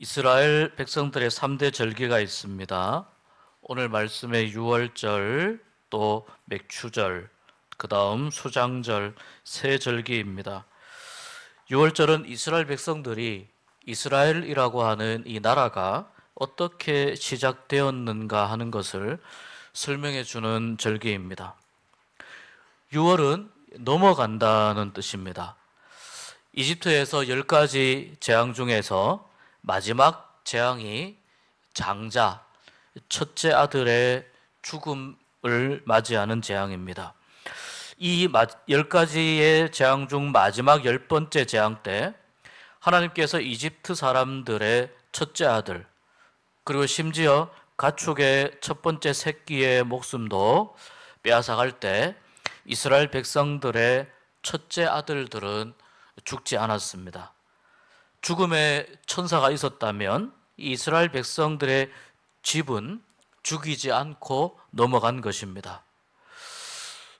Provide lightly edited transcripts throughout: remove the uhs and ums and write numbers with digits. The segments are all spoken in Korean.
이스라엘 백성들의 3대 절기가 있습니다. 오늘 말씀에 유월절, 또 맥추절, 그 다음 수장절, 세 절기입니다. 유월절은 이스라엘 백성들이 이스라엘이라고 하는 이 나라가 어떻게 시작되었는가 하는 것을 설명해 주는 절기입니다. 유월은 넘어간다는 뜻입니다. 이집트에서 10가지 재앙 중에서 마지막 재앙이 장자, 첫째 아들의 죽음을 맞이하는 재앙입니다. 이 10가지의 재앙 중 마지막 10번째 재앙 때 하나님께서 이집트 사람들의 첫째 아들, 그리고 심지어 가축의 첫 번째 새끼의 목숨도 빼앗아갈 때 이스라엘 백성들의 첫째 아들들은 죽지 않았습니다. 죽음의 천사가 있었다면 이스라엘 백성들의 집은 죽이지 않고 넘어간 것입니다.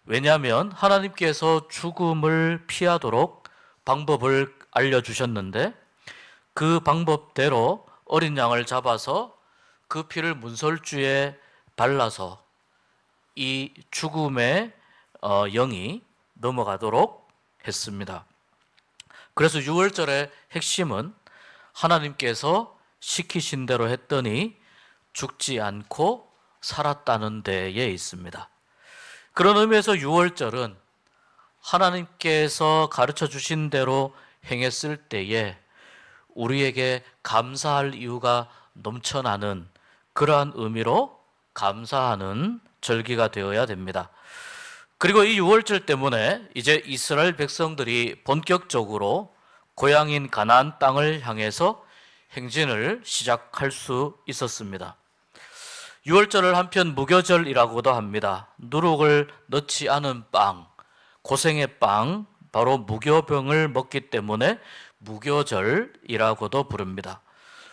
왜냐하면 하나님께서 죽음을 피하도록 방법을 알려주셨는데 그 방법대로 어린 양을 잡아서 그 피를 문설주에 발라서 이 죽음의 영이 넘어가도록 했습니다. 그래서 유월절의 핵심은 하나님께서 시키신 대로 했더니 죽지 않고 살았다는 데에 있습니다. 그런 의미에서 유월절은 하나님께서 가르쳐 주신 대로 행했을 때에 우리에게 감사할 이유가 넘쳐나는 그러한 의미로 감사하는 절기가 되어야 됩니다. 그리고 이 유월절 때문에 이제 이스라엘 백성들이 본격적으로 고향인 가나안 땅을 향해서 행진을 시작할 수 있었습니다. 유월절을 한편 무교절이라고도 합니다. 누룩을 넣지 않은 빵, 고생의 빵, 바로 무교병을 먹기 때문에 무교절이라고도 부릅니다.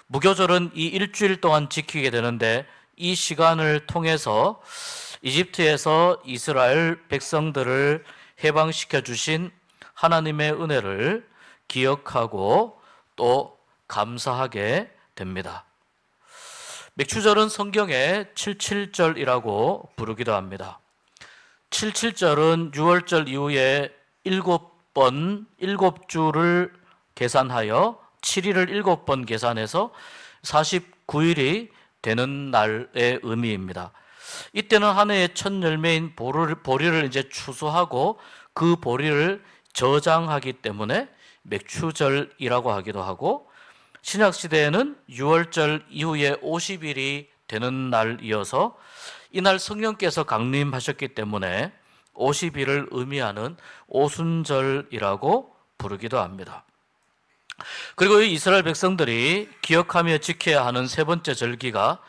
무교절은 이 일주일 동안 지키게 되는데 이 시간을 통해서 이집트에서 이스라엘 백성들을 해방시켜 주신 하나님의 은혜를 기억하고 또 감사하게 됩니다. 맥추절은 성경에 77절이라고 부르기도 합니다. 77절은 유월절 이후에 7번, 7주를 계산하여 7일을 7번 계산해서 49일이 되는 날의 의미입니다. 이때는 한 해의 첫 열매인 보리를 이제 추수하고 그 보리를 저장하기 때문에 맥추절이라고 하기도 하고, 신약 시대에는 유월절 이후에 50일이 되는 날이어서 이날 성령께서 강림하셨기 때문에 50일을 의미하는 오순절이라고 부르기도 합니다. 그리고 이 이스라엘 백성들이 기억하며 지켜야 하는 세 번째 절기가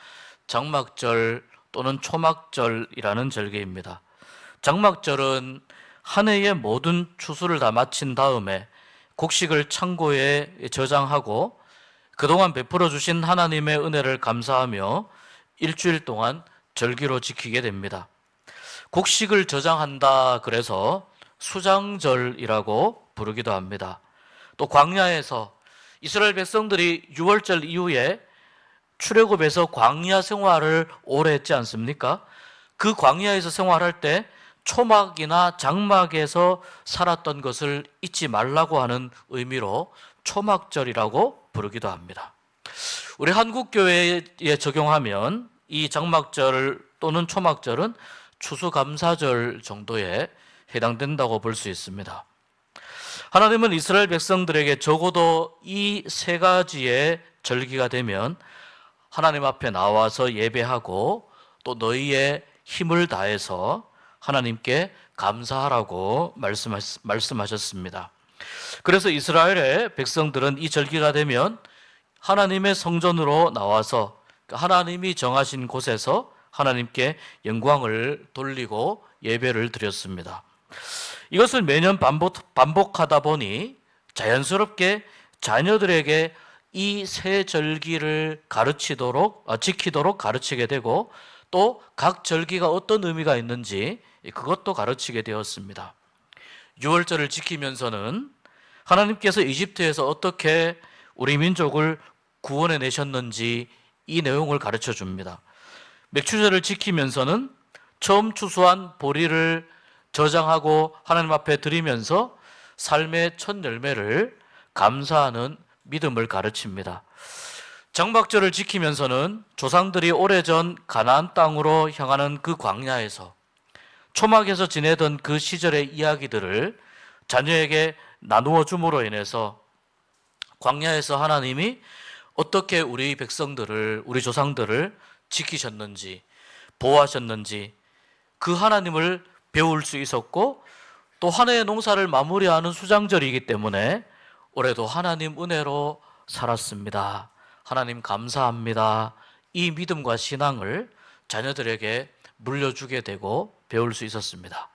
장막절 또는 초막절이라는 절기입니다. 장막절은 한 해의 모든 추수를 다 마친 다음에 곡식을 창고에 저장하고 그동안 베풀어 주신 하나님의 은혜를 감사하며 일주일 동안 절기로 지키게 됩니다. 곡식을 저장한다 그래서 수장절이라고 부르기도 합니다. 또 광야에서 이스라엘 백성들이 유월절 이후에 출애굽에서 광야 생활을 오래 했지 않습니까? 그 광야에서 생활할 때 초막이나 장막에서 살았던 것을 잊지 말라고 하는 의미로 초막절이라고 부르기도 합니다. 우리 한국교회에 적용하면 이 장막절 또는 초막절은 추수감사절 정도에 해당된다고 볼 수 있습니다. 하나님은 이스라엘 백성들에게 적어도 이 세 가지의 절기가 되면 하나님 앞에 나와서 예배하고 또 너희의 힘을 다해서 하나님께 감사하라고 말씀하셨습니다. 그래서 이스라엘의 백성들은 이 절기가 되면 하나님의 성전으로 나와서 하나님이 정하신 곳에서 하나님께 영광을 돌리고 예배를 드렸습니다. 이것을 매년 반복하다 보니 자연스럽게 자녀들에게 이 세 절기를 지키도록 가르치게 되고 또 각 절기가 어떤 의미가 있는지 그것도 가르치게 되었습니다. 유월절을 지키면서는 하나님께서 이집트에서 어떻게 우리 민족을 구원해 내셨는지 이 내용을 가르쳐 줍니다. 맥추절을 지키면서는 처음 추수한 보리를 저장하고 하나님 앞에 드리면서 삶의 첫 열매를 감사하는 믿음을 가르칩니다. 장막절을 지키면서는 조상들이 오래전 가나안 땅으로 향하는 그 광야에서 초막에서 지내던 그 시절의 이야기들을 자녀에게 나누어 줌으로 인해서 광야에서 하나님이 어떻게 우리 백성들을, 우리 조상들을 지키셨는지, 보호하셨는지 그 하나님을 배울 수 있었고, 또 한 해의 농사를 마무리하는 수장절이기 때문에 올해도 하나님 은혜로 살았습니다. 하나님 감사합니다. 이 믿음과 신앙을 자녀들에게 물려주게 되고 배울 수 있었습니다.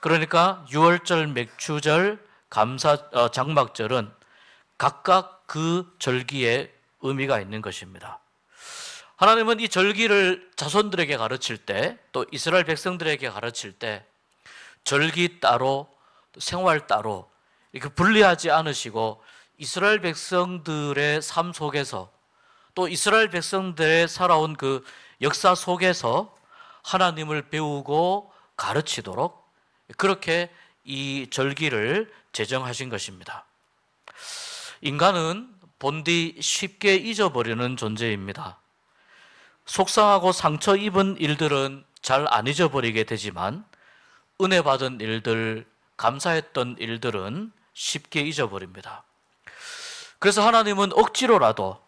그러니까 유월절, 맥추절, 장막절은 각각 그 절기에 의미가 있는 것입니다. 하나님은 이 절기를 자손들에게 가르칠 때, 또 이스라엘 백성들에게 가르칠 때 절기 따로 생활 따로 이렇게 분리하지 않으시고 이스라엘 백성들의 삶 속에서 또 이스라엘 백성들의 살아온 그 역사 속에서 하나님을 배우고 가르치도록 그렇게 이 절기를 제정하신 것입니다. 인간은 본디 쉽게 잊어버리는 존재입니다. 속상하고 상처 입은 일들은 잘 안 잊어버리게 되지만 은혜 받은 일들, 감사했던 일들은 쉽게 잊어버립니다. 그래서 하나님은 억지로라도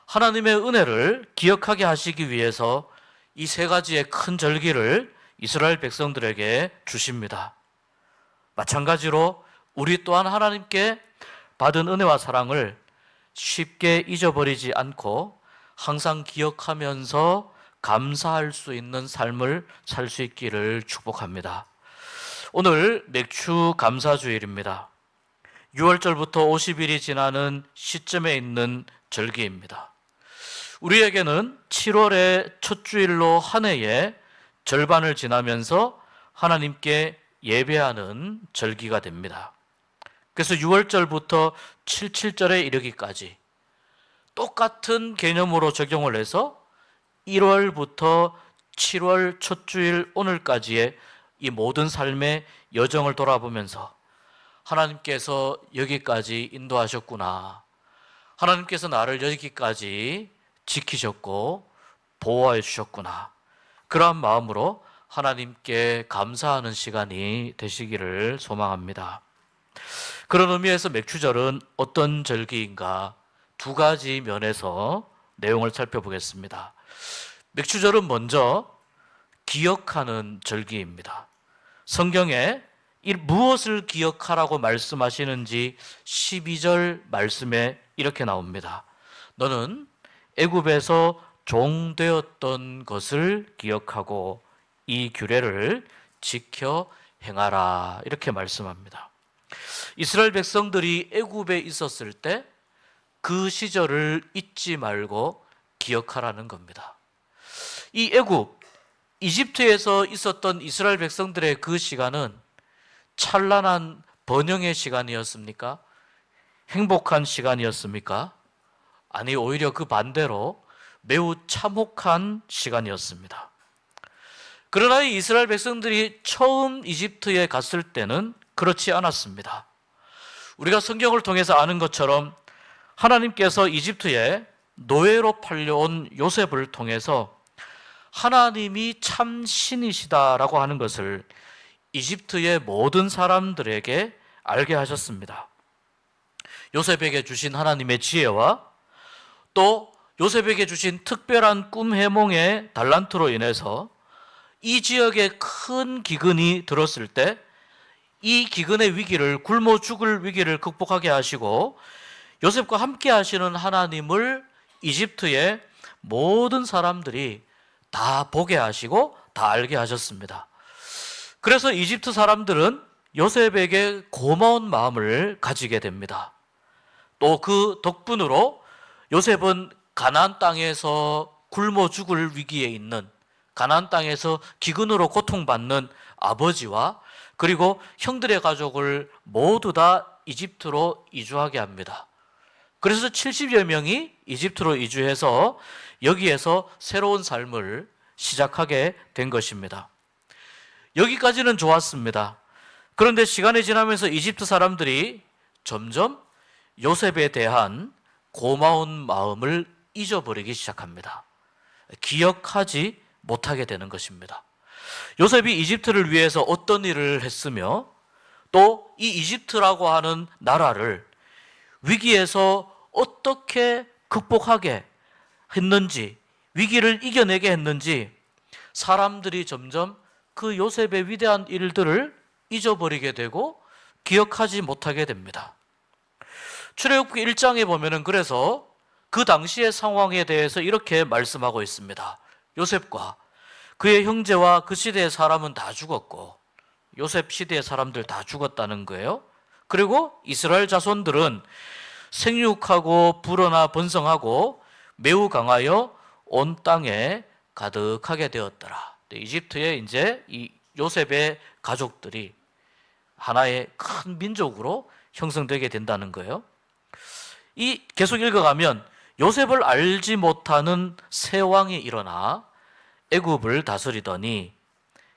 하나님의 은혜를 기억하게 하시기 위해서 이 세 가지의 큰 절기를 이스라엘 백성들에게 주십니다. 마찬가지로 우리 또한 하나님께 받은 은혜와 사랑을 쉽게 잊어버리지 않고 항상 기억하면서 감사할 수 있는 삶을 살 수 있기를 축복합니다. 오늘 맥추 감사주일입니다. 6월절부터 50일이 지나는 시점에 있는 절기입니다. 우리에게는 7월의 첫 주일로 한 해의 절반을 지나면서 하나님께 예배하는 절기가 됩니다. 그래서 6월절부터 77절에 이르기까지 똑같은 개념으로 적용을 해서 1월부터 7월 첫 주일 오늘까지의 이 모든 삶의 여정을 돌아보면서 하나님께서 여기까지 인도하셨구나. 하나님께서 나를 여기까지 지키셨고 보호해 주셨구나. 그러한 마음으로 하나님께 감사하는 시간이 되시기를 소망합니다. 그런 의미에서 맥추절은 어떤 절기인가 두 가지 면에서 내용을 살펴보겠습니다. 맥추절은 먼저 기억하는 절기입니다. 성경에 무엇을 기억하라고 말씀하시는지 12절 말씀에 이렇게 나옵니다. 너는 애굽에서 종 되었던 것을 기억하고 이 규례를 지켜 행하라. 이렇게 말씀합니다. 이스라엘 백성들이 애굽에 있었을 때 그 시절을 잊지 말고 기억하라는 겁니다. 이 애굽, 이집트에서 있었던 이스라엘 백성들의 그 시간은 찬란한 번영의 시간이었습니까? 행복한 시간이었습니까? 아니, 오히려 그 반대로 매우 참혹한 시간이었습니다. 그러나 이 이스라엘 백성들이 처음 이집트에 갔을 때는 그렇지 않았습니다. 우리가 성경을 통해서 아는 것처럼 하나님께서 이집트에 노예로 팔려온 요셉을 통해서 하나님이 참 신이시다라고 하는 것을 이집트의 모든 사람들에게 알게 하셨습니다. 요셉에게 주신 하나님의 지혜와 또 요셉에게 주신 특별한 꿈 해몽의 달란트로 인해서 이 지역에 큰 기근이 들었을 때 이 기근의 위기를, 굶어 죽을 위기를 극복하게 하시고 요셉과 함께 하시는 하나님을 이집트의 모든 사람들이 다 보게 하시고 다 알게 하셨습니다. 그래서 이집트 사람들은 요셉에게 고마운 마음을 가지게 됩니다. 또 그 덕분으로 요셉은 가나안 땅에서 굶어 죽을 위기에 있는, 가나안 땅에서 기근으로 고통받는 아버지와 그리고 형들의 가족을 모두 다 이집트로 이주하게 합니다. 그래서 70여 명이 이집트로 이주해서 여기에서 새로운 삶을 시작하게 된 것입니다. 여기까지는 좋았습니다. 그런데 시간이 지나면서 이집트 사람들이 점점 요셉에 대한 고마운 마음을 잊어버리기 시작합니다. 기억하지 못하게 되는 것입니다. 요셉이 이집트를 위해서 어떤 일을 했으며 또 이 이집트라고 하는 나라를 위기에서 어떻게 극복하게 했는지, 위기를 이겨내게 했는지 사람들이 점점 그 요셉의 위대한 일들을 잊어버리게 되고 기억하지 못하게 됩니다. 출애굽기 1장에 보면은 그래서 그 당시의 상황에 대해서 이렇게 말씀하고 있습니다. 요셉과 그의 형제와 그 시대의 사람은 다 죽었고, 요셉 시대의 사람들 다 죽었다는 거예요. 그리고 이스라엘 자손들은 생육하고 불어나 번성하고 매우 강하여 온 땅에 가득하게 되었더라. 이집트에 이제 이 요셉의 가족들이 하나의 큰 민족으로 형성되게 된다는 거예요. 이 계속 읽어가면 요셉을 알지 못하는 새 왕이 일어나 애굽을 다스리더니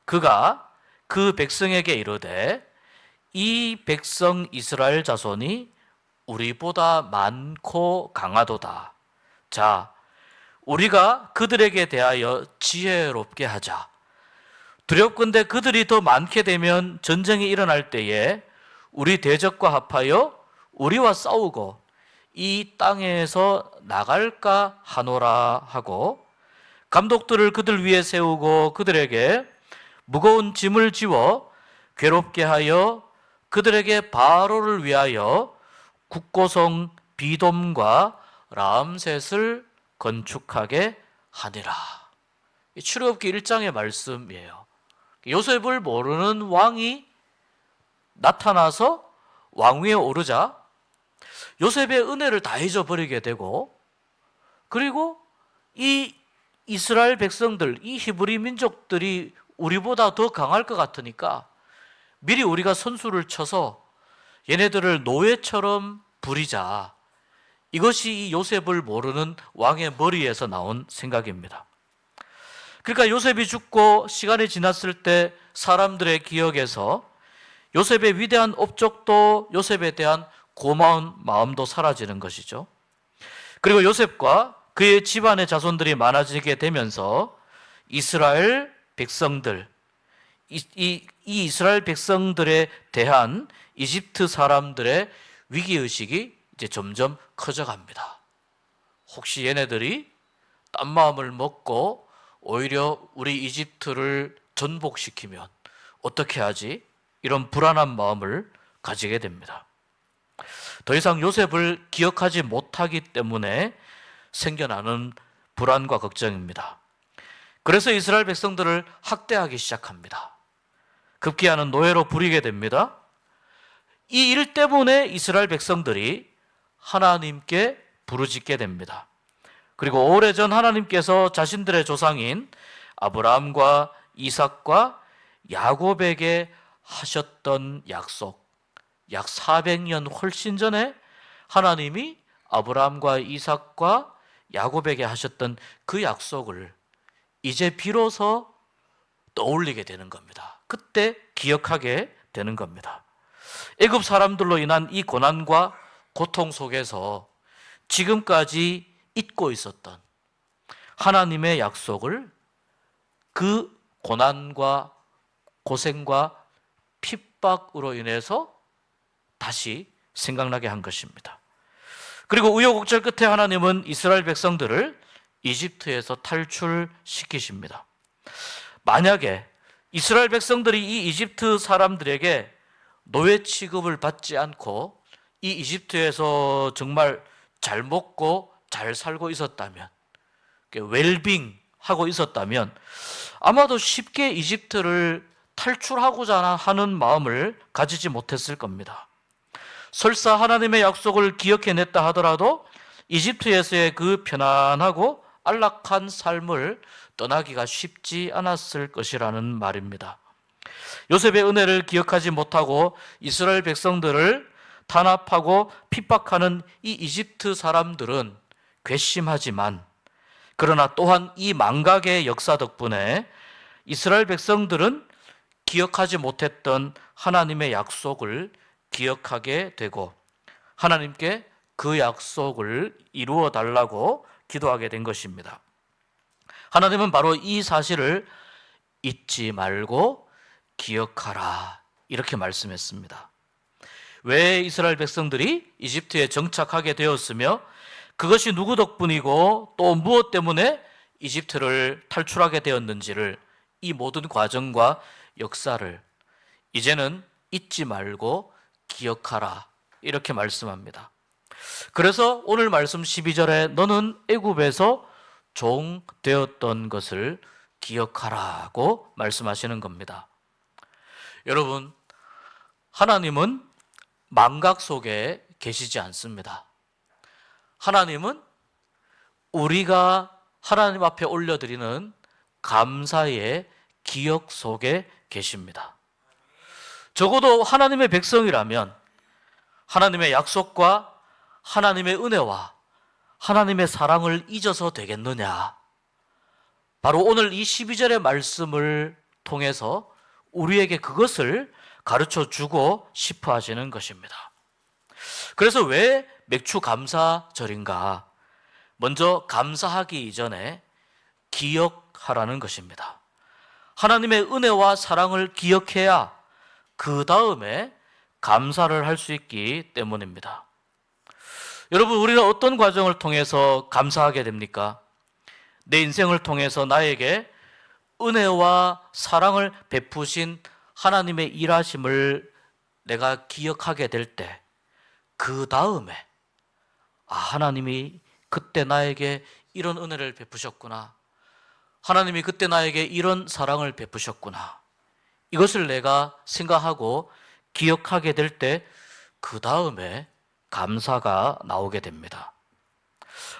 그가 그 백성에게 이르되 이 백성 이스라엘 자손이 우리보다 많고 강하도다. 자, 우리가 그들에게 대하여 지혜롭게 하자. 두렵건대 그들이 더 많게 되면 전쟁이 일어날 때에 우리 대적과 합하여 우리와 싸우고 이 땅에서 나갈까 하노라 하고 감독들을 그들 위에 세우고 그들에게 무거운 짐을 지워 괴롭게 하여 그들에게 바로를 위하여 국고성 비돔과 람셋을 건축하게 하니라. 출애굽기 1장의 말씀이에요. 요셉을 모르는 왕이 나타나서 왕위에 오르자 요셉의 은혜를 다 잊어버리게 되고, 그리고 이 이스라엘 백성들, 이 히브리 민족들이 우리보다 더 강할 것 같으니까 미리 우리가 선수를 쳐서 얘네들을 노예처럼 부리자. 이것이 이 요셉을 모르는 왕의 머리에서 나온 생각입니다. 그러니까 요셉이 죽고 시간이 지났을 때 사람들의 기억에서 요셉의 위대한 업적도 요셉에 대한 고마운 마음도 사라지는 것이죠. 그리고 요셉과 그의 집안의 자손들이 많아지게 되면서 이스라엘 백성들, 이 이스라엘 백성들에 대한 이집트 사람들의 위기의식이 이제 점점 커져갑니다. 혹시 얘네들이 딴 마음을 먹고 오히려 우리 이집트를 전복시키면 어떻게 하지? 이런 불안한 마음을 가지게 됩니다. 더 이상 요셉을 기억하지 못하기 때문에 생겨나는 불안과 걱정입니다. 그래서 이스라엘 백성들을 학대하기 시작합니다. 급기야는 노예로 부리게 됩니다. 이 일 때문에 이스라엘 백성들이 하나님께 부르짖게 됩니다. 그리고 오래전 하나님께서 자신들의 조상인 아브라함과 이삭과 야곱에게 하셨던 약속, 약 400년 훨씬 전에 하나님이 아브라함과 이삭과 야곱에게 하셨던 그 약속을 이제 비로소 떠올리게 되는 겁니다. 그때 기억하게 되는 겁니다. 애굽 사람들로 인한 이 고난과 고통 속에서 지금까지 잊고 있었던 하나님의 약속을 그 고난과 고생과 핍박으로 인해서 다시 생각나게 한 것입니다. 그리고 우여곡절 끝에 하나님은 이스라엘 백성들을 이집트에서 탈출시키십니다. 만약에 이스라엘 백성들이 이 이집트 사람들에게 노예 취급을 받지 않고 이 이집트에서 정말 잘 먹고 잘 살고 있었다면, 웰빙 하고 있었다면 아마도 쉽게 이집트를 탈출하고자 하는 마음을 가지지 못했을 겁니다. 설사 하나님의 약속을 기억해냈다 하더라도 이집트에서의 그 편안하고 안락한 삶을 떠나기가 쉽지 않았을 것이라는 말입니다. 요셉의 은혜를 기억하지 못하고 이스라엘 백성들을 탄압하고 핍박하는 이 이집트 사람들은 괘씸하지만, 그러나 또한 이 망각의 역사 덕분에 이스라엘 백성들은 기억하지 못했던 하나님의 약속을 기억하게 되고 하나님께 그 약속을 이루어 달라고 기도하게 된 것입니다. 하나님은 바로 이 사실을 잊지 말고 기억하라, 이렇게 말씀했습니다. 왜 이스라엘 백성들이 이집트에 정착하게 되었으며 그것이 누구 덕분이고 또 무엇 때문에 이집트를 탈출하게 되었는지를, 이 모든 과정과 역사를 이제는 잊지 말고 기억하라, 이렇게 말씀합니다. 그래서 오늘 말씀 12절에 너는 애굽에서 종 되었던 것을 기억하라고 말씀하시는 겁니다. 여러분, 하나님은 망각 속에 계시지 않습니다. 하나님은 우리가 하나님 앞에 올려드리는 감사의 기억 속에 계십니다. 적어도 하나님의 백성이라면 하나님의 약속과 하나님의 은혜와 하나님의 사랑을 잊어서 되겠느냐? 바로 오늘 이 12절의 말씀을 통해서 우리에게 그것을 가르쳐 주고 싶어 하시는 것입니다. 그래서 왜 맥주 감사절인가? 먼저 감사하기 이전에 기억하라는 것입니다. 하나님의 은혜와 사랑을 기억해야 그 다음에 감사를 할 수 있기 때문입니다. 여러분, 우리는 어떤 과정을 통해서 감사하게 됩니까? 내 인생을 통해서 나에게 은혜와 사랑을 베푸신 하나님의 일하심을 내가 기억하게 될 때, 그 다음에 하나님이 그때 나에게 이런 은혜를 베푸셨구나, 하나님이 그때 나에게 이런 사랑을 베푸셨구나, 이것을 내가 생각하고 기억하게 될 때, 그 다음에 감사가 나오게 됩니다.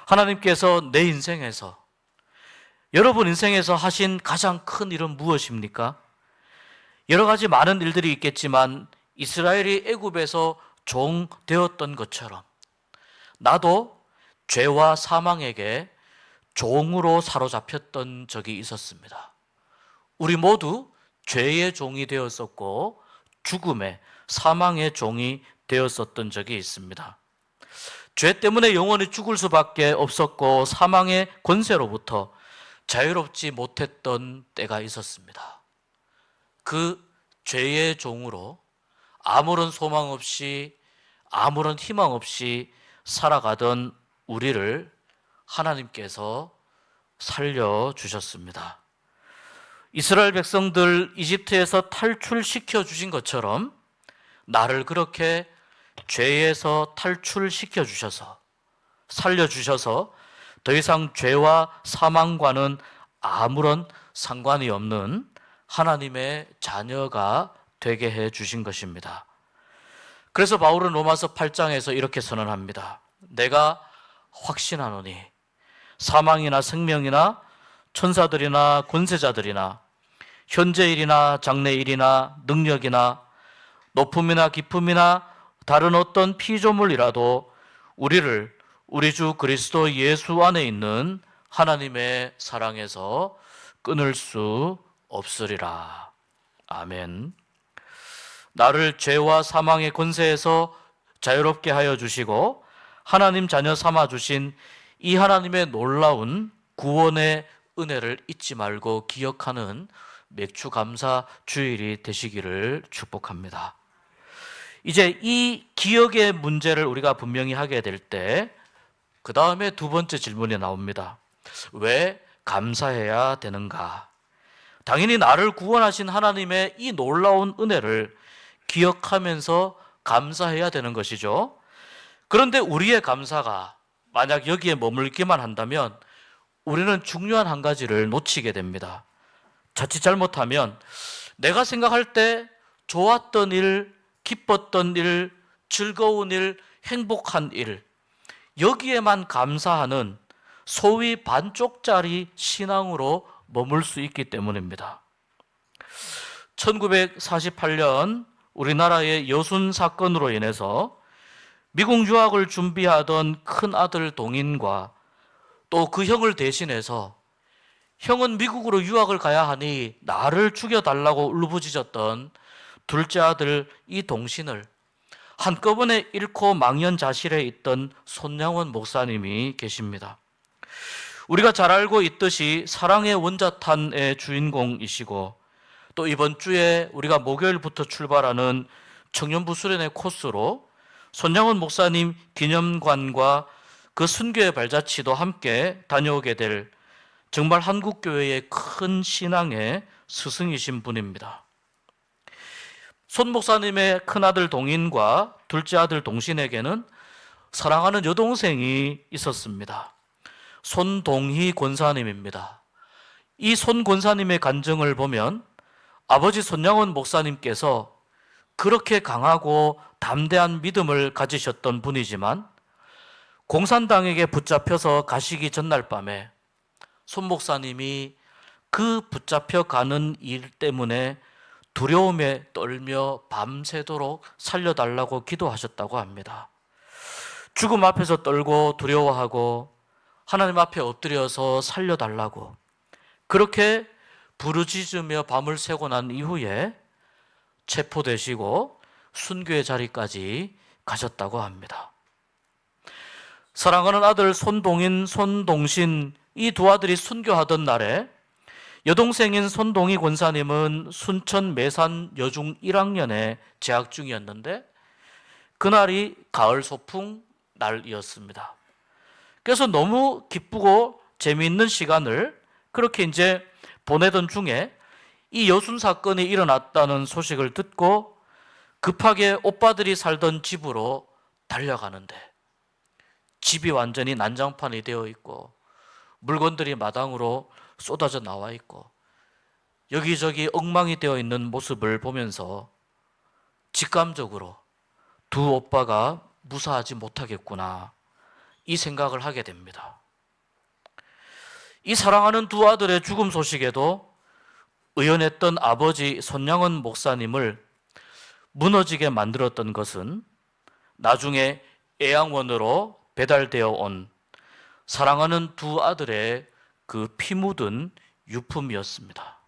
하나님께서 내 인생에서, 여러분 인생에서 하신 가장 큰 일은 무엇입니까? 여러 가지 많은 일들이 있겠지만 이스라엘이 애굽에서 종 되었던 것처럼 나도 죄와 사망에게 종으로 사로잡혔던 적이 있었습니다. 우리 모두 죄의 종이 되었었고 죽음의, 사망의 종이 되었었던 적이 있습니다. 죄 때문에 영원히 죽을 수밖에 없었고 사망의 권세로부터 자유롭지 못했던 때가 있었습니다. 그 죄의 종으로 아무런 소망 없이, 아무런 희망 없이 살아가던 우리를 하나님께서 살려주셨습니다. 이스라엘 백성들 이집트에서 탈출시켜 주신 것처럼 나를 그렇게 죄에서 탈출시켜 주셔서, 살려주셔서 더 이상 죄와 사망과는 아무런 상관이 없는 하나님의 자녀가 되게 해 주신 것입니다. 그래서 바울은 로마서 8장에서 이렇게 선언합니다. 내가 확신하노니 사망이나 생명이나 천사들이나 권세자들이나 현재일이나 장래일이나 능력이나 높음이나 깊음이나 다른 어떤 피조물이라도 우리를 우리 주 그리스도 예수 안에 있는 하나님의 사랑에서 끊을 수 없으리라. 아멘. 나를 죄와 사망의 권세에서 자유롭게 하여 주시고 하나님 자녀 삼아 주신 이 하나님의 놀라운 구원의 은혜를 잊지 말고 기억하는 맥주 감사 주일이 되시기를 축복합니다. 이제 이 기억의 문제를 우리가 분명히 하게 될 때 그 다음에 두 번째 질문이 나옵니다. 왜 감사해야 되는가? 당연히 나를 구원하신 하나님의 이 놀라운 은혜를 기억하면서 감사해야 되는 것이죠. 그런데 우리의 감사가 만약 여기에 머물기만 한다면 우리는 중요한 한 가지를 놓치게 됩니다. 자칫 잘못하면 내가 생각할 때 좋았던 일, 기뻤던 일, 즐거운 일, 행복한 일, 여기에만 감사하는 소위 반쪽짜리 신앙으로 머물 수 있기 때문입니다. 1948년 우리나라의 여순 사건으로 인해서 미국 유학을 준비하던 큰 아들 동인과 또 그 형을 대신해서 형은 미국으로 유학을 가야 하니 나를 죽여달라고 울부짖었던 둘째 아들 이 동신을 한꺼번에 잃고 망연자실해 있던 손양원 목사님이 계십니다. 우리가 잘 알고 있듯이 사랑의 원자탄의 주인공이시고 또 이번 주에 우리가 목요일부터 출발하는 청년부 수련회 코스로 손양원 목사님 기념관과 그 순교의 발자취도 함께 다녀오게 될 정말 한국교회의 큰 신앙의 스승이신 분입니다. 손 목사님의 큰아들 동인과 둘째 아들 동신에게는 사랑하는 여동생이 있었습니다. 손동희 권사님입니다. 이 손 권사님의 간증을 보면 아버지 손양원 목사님께서 그렇게 강하고 담대한 믿음을 가지셨던 분이지만 공산당에게 붙잡혀서 가시기 전날 밤에 손 목사님이 그 붙잡혀가는 일 때문에 두려움에 떨며 밤새도록 살려달라고 기도하셨다고 합니다. 죽음 앞에서 떨고 두려워하고 하나님 앞에 엎드려서 살려달라고 그렇게 부르짖으며 밤을 새고 난 이후에 체포되시고 순교의 자리까지 가셨다고 합니다. 사랑하는 아들 손동인, 손동신 이 두 아들이 순교하던 날에 여동생인 손동희 권사님은 순천 매산 여중 1학년에 재학 중이었는데 그날이 가을 소풍 날이었습니다. 그래서 너무 기쁘고 재미있는 시간을 그렇게 이제 보내던 중에 이 여순 사건이 일어났다는 소식을 듣고 급하게 오빠들이 살던 집으로 달려가는데 집이 완전히 난장판이 되어 있고 물건들이 마당으로 쏟아져 나와 있고 여기저기 엉망이 되어 있는 모습을 보면서 직감적으로 두 오빠가 무사하지 못하겠구나 이 생각을 하게 됩니다. 이 사랑하는 두 아들의 죽음 소식에도 의연했던 아버지 손양원 목사님을 무너지게 만들었던 것은 나중에 애양원으로 배달되어 온 사랑하는 두 아들의 그 피 묻은 유품이었습니다.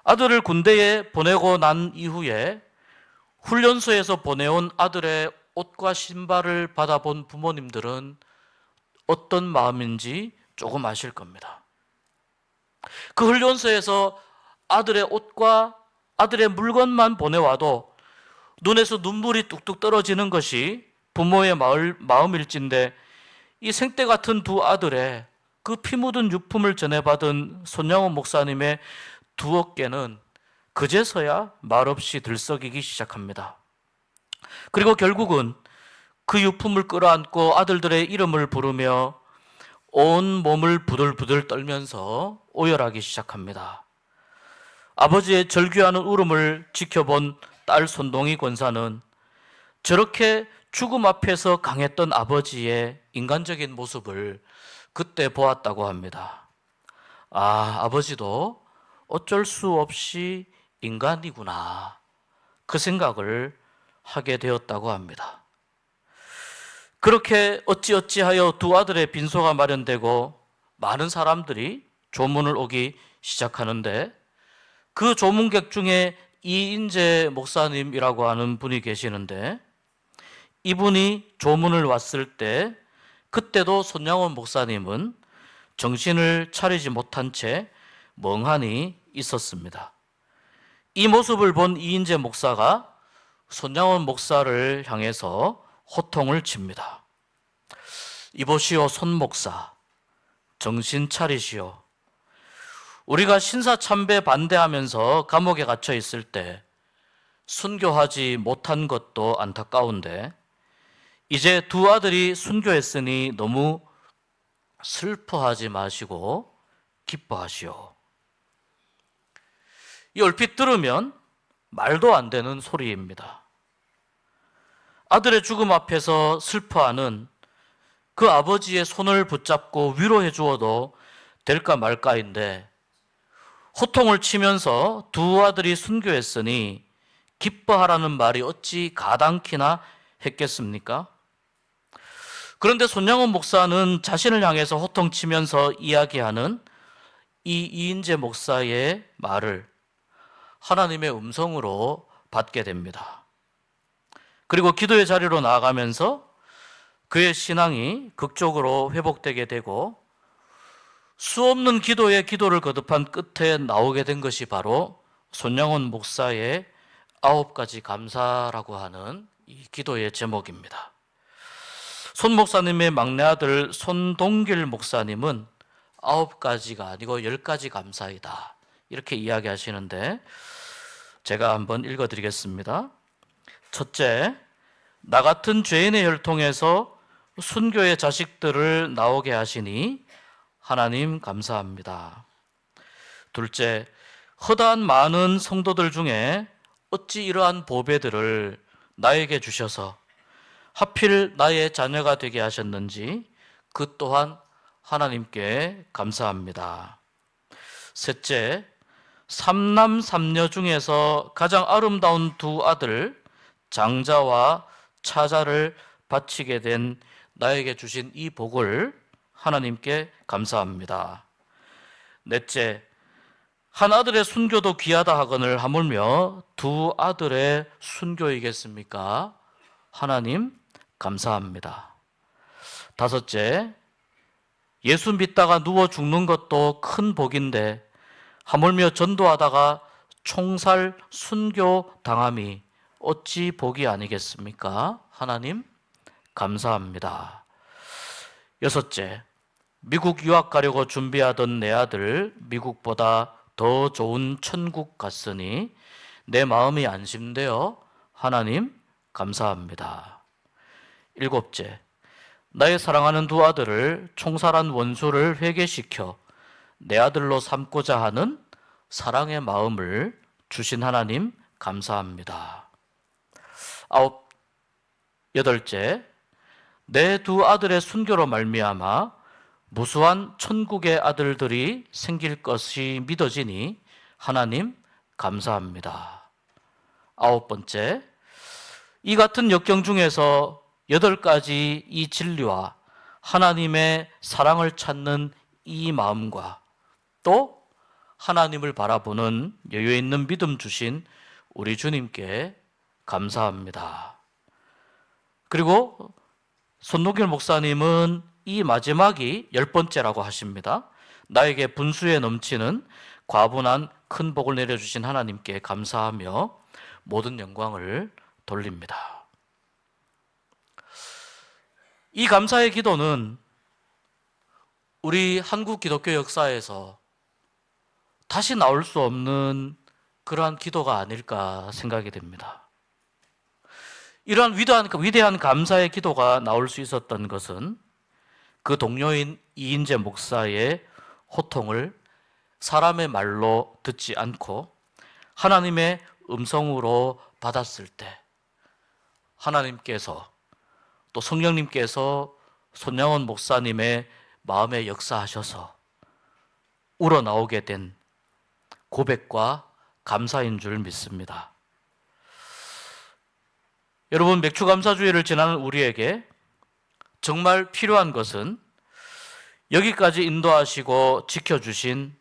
아들을 군대에 보내고 난 이후에 훈련소에서 보내온 아들의 옷과 신발을 받아본 부모님들은 어떤 마음인지 조금 아실 겁니다. 그 훈련소에서 아들의 옷과 아들의 물건만 보내와도 눈에서 눈물이 뚝뚝 떨어지는 것이 부모의 마음일진데 이 생때 같은 두 아들의 그 피 묻은 유품을 전해받은 손양원 목사님의 두 어깨는 그제서야 말없이 들썩이기 시작합니다. 그리고 결국은 그 유품을 끌어안고 아들들의 이름을 부르며 온 몸을 부들부들 떨면서 오열하기 시작합니다. 아버지의 절규하는 울음을 지켜본 딸 손동희 권사는 저렇게 죽음 앞에서 강했던 아버지의 인간적인 모습을 그때 보았다고 합니다. 아, 아버지도 어쩔 수 없이 인간이구나. 그 생각을 하게 되었다고 합니다. 그렇게 어찌어찌하여 두 아들의 빈소가 마련되고 많은 사람들이 조문을 오기 시작하는데 그 조문객 중에 이인재 목사님이라고 하는 분이 계시는데 이분이 조문을 왔을 때 그때도 손양원 목사님은 정신을 차리지 못한 채 멍하니 있었습니다. 이 모습을 본 이인재 목사가 손양원 목사를 향해서 호통을 칩니다. 이보시오 손 목사, 정신 차리시오. 우리가 신사참배 반대하면서 감옥에 갇혀 있을 때 순교하지 못한 것도 안타까운데 이제 두 아들이 순교했으니 너무 슬퍼하지 마시고 기뻐하시오. 이 얼핏 들으면 말도 안 되는 소리입니다. 아들의 죽음 앞에서 슬퍼하는 그 아버지의 손을 붙잡고 위로해 주어도 될까 말까인데 호통을 치면서 두 아들이 순교했으니 기뻐하라는 말이 어찌 가당키나 했겠습니까? 그런데 손양원 목사는 자신을 향해서 호통치면서 이야기하는 이 이인재 목사의 말을 하나님의 음성으로 받게 됩니다. 그리고 기도의 자리로 나아가면서 그의 신앙이 극적으로 회복되게 되고 수없는 기도의 기도를 거듭한 끝에 나오게 된 것이 바로 손양원 목사의 9가지 감사라고 하는 이 기도의 제목입니다. 손 목사님의 막내 아들 손동길 목사님은 9가지가 아니고 10가지 감사이다, 이렇게 이야기하시는데 제가 한번 읽어드리겠습니다. 첫째, 나 같은 죄인의 혈통에서 순교의 자식들을 나오게 하시니 하나님 감사합니다. 둘째, 허다한 많은 성도들 중에 어찌 이러한 보배들을 나에게 주셔서 하필 나의 자녀가 되게 하셨는지 그 또한 하나님께 감사합니다. 셋째, 삼남 삼녀 중에서 가장 아름다운 두 아들 장자와 차자를 바치게 된 나에게 주신 이 복을 하나님께 감사합니다. 넷째, 한 아들의 순교도 귀하다 하거늘 하물며 두 아들의 순교이겠습니까? 하나님 감사합니다. 다섯째, 예수 믿다가 누워 죽는 것도 큰 복인데 하물며 전도하다가 총살 순교 당함이 어찌 복이 아니겠습니까? 하나님 감사합니다. 여섯째, 미국 유학 가려고 준비하던 내 아들 미국보다 더 좋은 천국 갔으니 내 마음이 안심되어 하나님 감사합니다. 일곱째, 나의 사랑하는 두 아들을 총살한 원수를 회개시켜 내 아들로 삼고자 하는 사랑의 마음을 주신 하나님 감사합니다. 여덟째, 내 두 아들의 순교로 말미암아 무수한 천국의 아들들이 생길 것이 믿어지니 하나님 감사합니다. 9번째, 이 같은 역경 중에서 8가지 이 진리와 하나님의 사랑을 찾는 이 마음과 또 하나님을 바라보는 여유 있는 믿음 주신 우리 주님께 감사합니다. 그리고 손동길 목사님은 이 마지막이 10번째라고 하십니다. 나에게 분수에 넘치는 과분한 큰 복을 내려주신 하나님께 감사하며 모든 영광을 돌립니다. 이 감사의 기도는 우리 한국 기독교 역사에서 다시 나올 수 없는 그러한 기도가 아닐까 생각이 됩니다. 이러한 위대한 감사의 기도가 나올 수 있었던 것은 그 동료인 이인재 목사의 호통을 사람의 말로 듣지 않고 하나님의 음성으로 받았을 때 하나님께서 또 성령님께서 손양원 목사님의 마음에 역사하셔서 우러나오게 된 고백과 감사인 줄 믿습니다. 여러분, 맥주감사주의를 지나는 우리에게 정말 필요한 것은 여기까지 인도하시고 지켜주신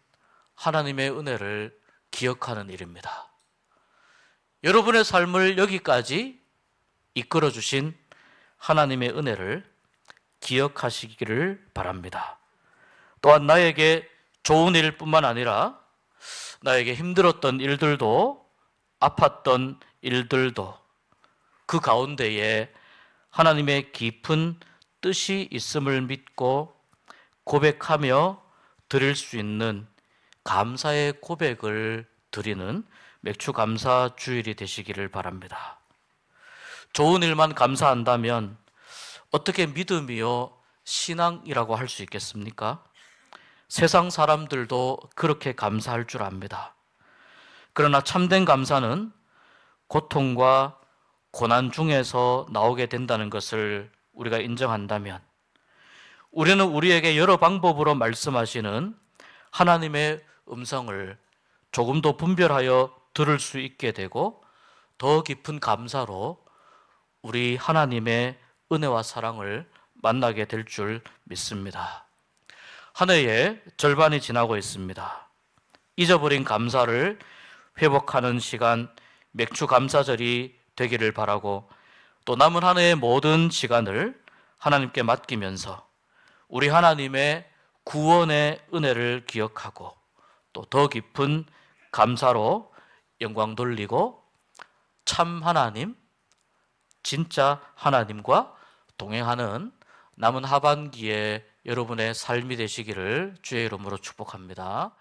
하나님의 은혜를 기억하는 일입니다. 여러분의 삶을 여기까지 이끌어주신 하나님의 은혜를 기억하시기를 바랍니다. 또한 나에게 좋은 일뿐만 아니라 나에게 힘들었던 일들도 아팠던 일들도 그 가운데에 하나님의 깊은 뜻이 있음을 믿고 고백하며 드릴 수 있는 감사의 고백을 드리는 맥주감사 주일이 되시기를 바랍니다. 좋은 일만 감사한다면 어떻게 믿음이요 신앙이라고 할 수 있겠습니까? 세상 사람들도 그렇게 감사할 줄 압니다. 그러나 참된 감사는 고통과 고난 중에서 나오게 된다는 것을 우리가 인정한다면 우리는 우리에게 여러 방법으로 말씀하시는 하나님의 음성을 조금 더 분별하여 들을 수 있게 되고 더 깊은 감사로 우리 하나님의 은혜와 사랑을 만나게 될 줄 믿습니다. 한 해의 절반이 지나고 있습니다. 잊어버린 감사를 회복하는 시간, 맥주 감사절이 되기를 바라고, 또 남은 한 해의 모든 시간을 하나님께 맡기면서 우리 하나님의 구원의 은혜를 기억하고 또 더 깊은 감사로 영광 돌리고 참 하나님, 진짜 하나님과 동행하는 남은 하반기에 여러분의 삶이 되시기를 주의 이름으로 축복합니다.